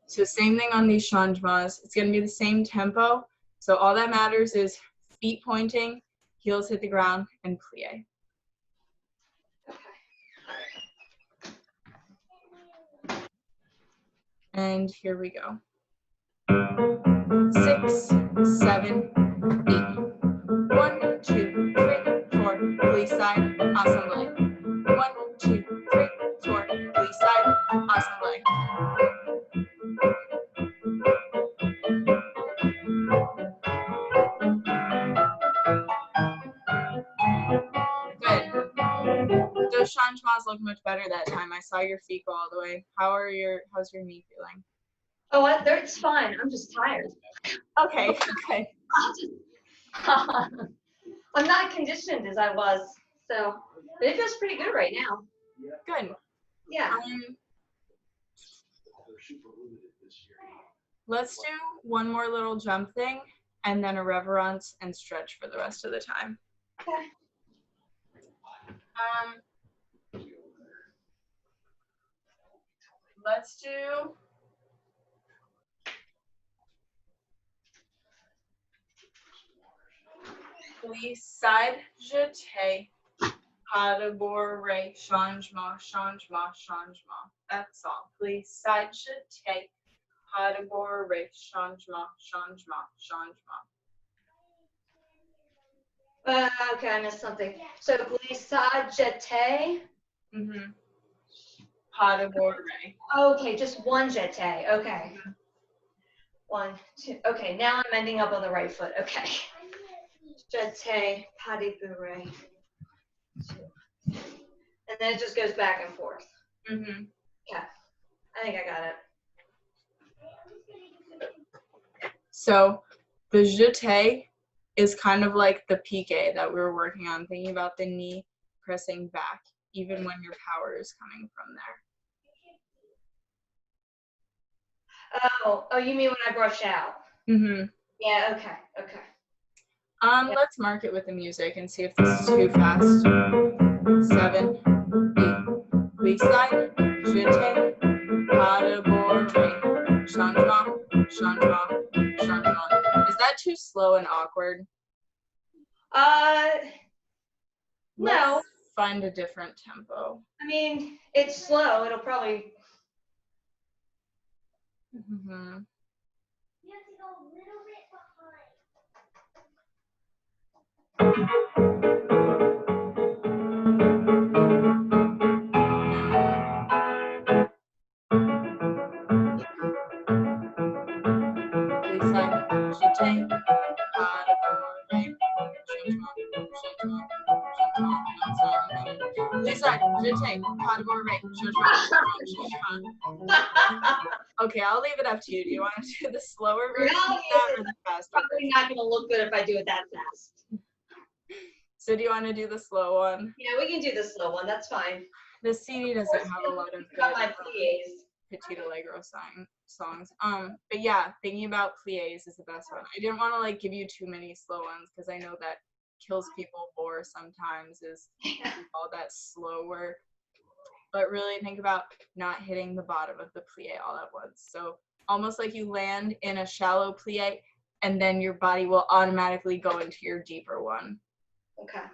So same thing on these changements. It's going to be the same tempo. So all that matters is feet pointing, heels hit the ground, and plie. And here we go. 6, 7, 8. 1, 2, 3, 4, glisse side, assemble. 1, 2, 3, 4, glisse side, assemble. Good. Those changements look much better that time. I saw your feet go all the way. How's your knee feeling? Oh, it's fine. I'm just tired. Okay, okay. I'm not conditioned as I was, so but it feels pretty good right now. Good. Yeah. Let's do one more little jump thing and then a reverence and stretch for the rest of the time. Okay. Let's do glisse side jeté, pas de bourrée, changement, changement, changement. That's all. Glisse side jeté, pas de bourrée, changement, changement, changement. Okay, I missed something. So glissade jeté. Mm-hmm. Pas de bourrée. Okay, just one jeté. Okay. 1, 2. Okay, now I'm ending up on the right foot. Okay. Jeté, pas de bourrée. 2. And then it just goes back and forth. Mm-hmm. Yeah. I think I got it. So the jeté is kind of like the piqué that we were working on, thinking about the knee pressing back, even when your power is coming from there. Oh, you mean when I brush out? Mm-hmm. Yeah, okay. Let's mark it with the music and see if this is too fast. 7, 8. Glisse side, jeté, pas de bourrée, changement, changement, changement. Is that too slow and awkward? No. Let's find a different tempo. I mean, it's slow. It'll probably. Mm-hmm. You have to go a little bit behind. Glisse side, jeté, pas de bourrée, changement, changement, changement. I'm sorry. Glisse side, jeté, pas de bourrée, changement, changement. Okay, I'll leave it up to you. Do you want to do the slower version of that or the faster Probably version? not going to look good if I do it that fast. So do you want to do the slow one? Yeah, we can do the slow one. That's fine. The CD doesn't have a lot of Got good my pliés. Petit Allegro songs. But yeah, thinking about pliés is the best one. I didn't want to like give you too many slow ones because I know that kills people more sometimes is all that slow work. But really think about not hitting the bottom of the plie all at once. So almost like you land in a shallow plie and then your body will automatically go into your deeper one. Okay.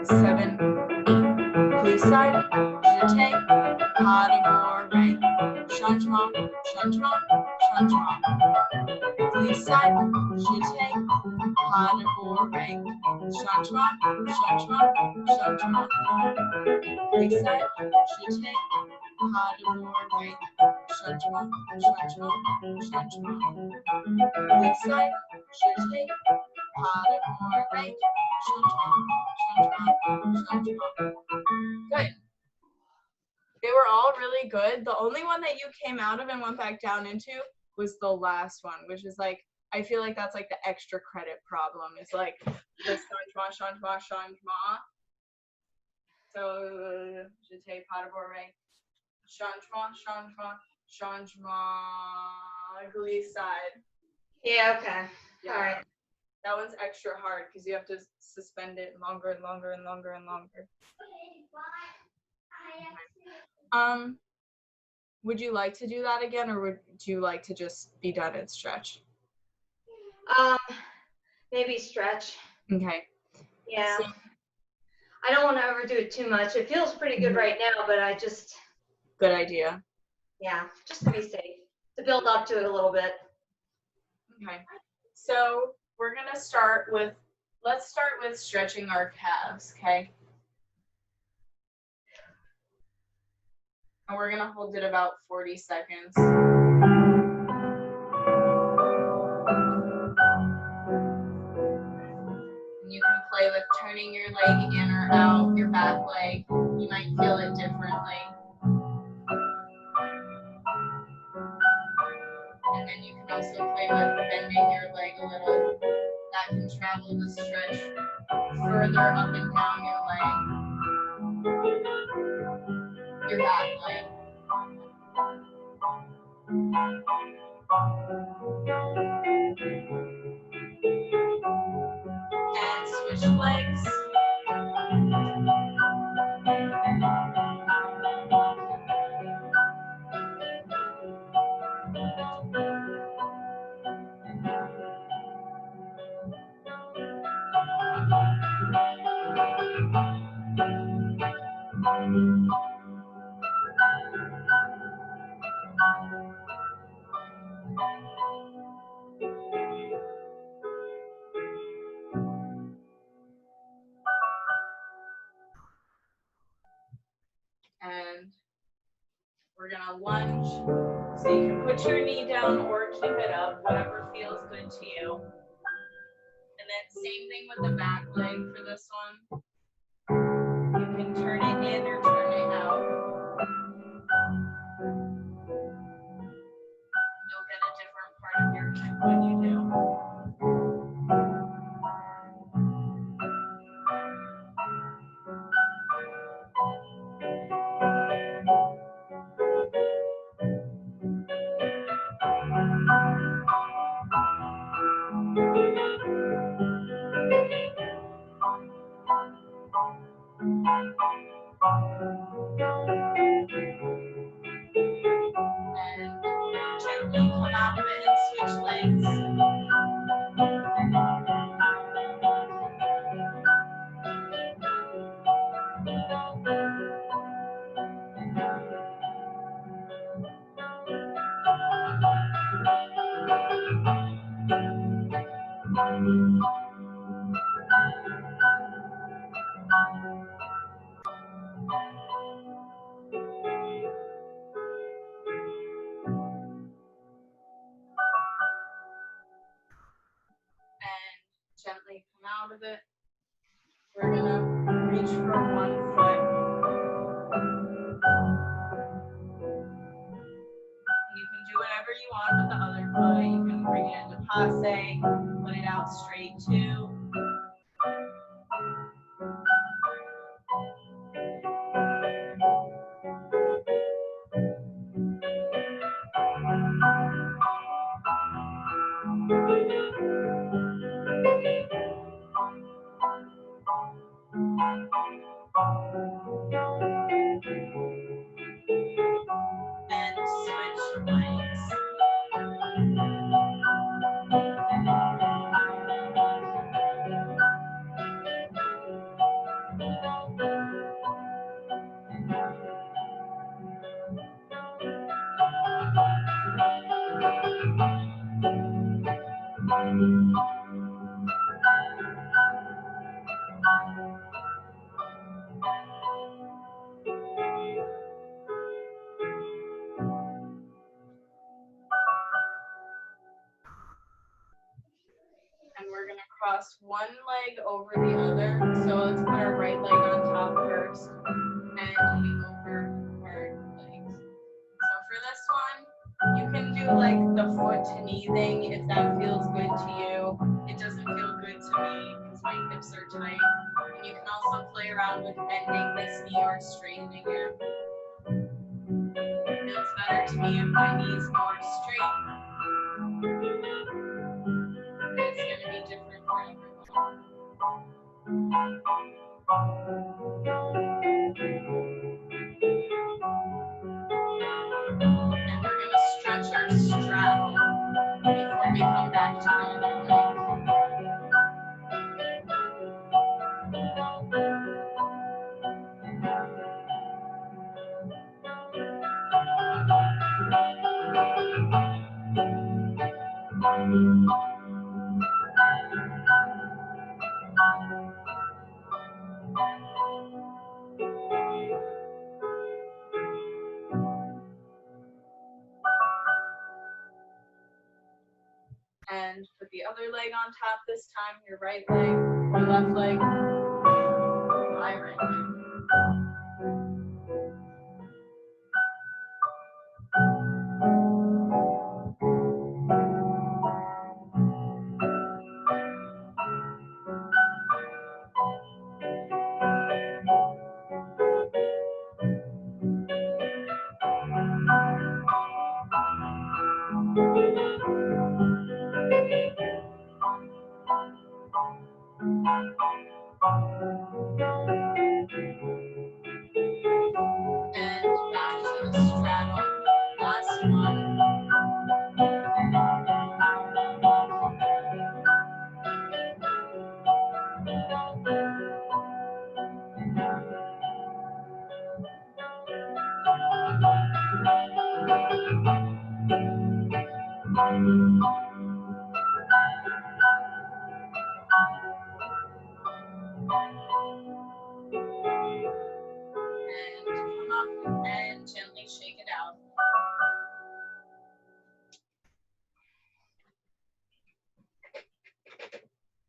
7, 8. Glisse side, jeté, pas de bourrée, changement, changement, changement. Glisse side, jeté, pas de bourrée, changement, changement, changement. Glisse side, jeté, pas de bourrée, changement, changement, changement. Glisse side, jeté, pas de bourrée, changement, changement, changement. Good. They were all really good. The only one that you came out of and went back down into was the last one, which is like, I feel like that's like the extra credit problem. It's like the changement. So, je t'ai pas d'abord. Changement, glissade. Yeah, okay. Yeah. All right. That one's extra hard because you have to suspend it longer and longer and longer and longer. Okay, bye. I have to. Would you like to do that again, or would you like to just be done and stretch? Maybe stretch. Okay. Yeah. So, I don't want to overdo it too much. It feels pretty good right now, but I just, good idea. yeah, just to be safe, to build up to it a little bit. Okay. So we're gonna start with, let's start with stretching our calves, okay? And we're gonna hold it about 40 seconds. You can play with turning your leg in or out, your back leg. You might feel it differently. And then you can also play with bending your leg a little. That can travel the stretch further up and down your leg, your back leg. And switch legs. And we're gonna lunge. So you can put your knee down or keep it up, whatever feels good to you. And then same thing with the back leg for this one. You can turn it in or turn it out. You'll get a different part of your hip when you do. And gently come out of it and switch legs. And gently come out of it. We're gonna reach for one foot. You can do whatever you want with the other foot. You can bring it into passe, put it out straight too. And switch legs. And we're gonna cross one leg over the other. So let's put our right leg on top first and move over forward. like the foot to knee thing if that feels good to you. It doesn't feel good to me because my hips are tight. And you can also play around with bending this knee or straightening it. It feels better to me if my knee's more straight. It's going to be different for everyone. And we're going to stretch our straddle before we come back to the other leg. And put the other leg on top this time, your right leg, your left leg, my right leg. And back to the straddle. Last one. And come up and gently shake it out.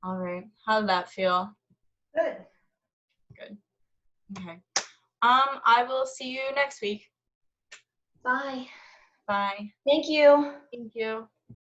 All right. How did that feel? Good. Good. Okay. I will see you next week. Bye. Bye. Thank you. Thank you.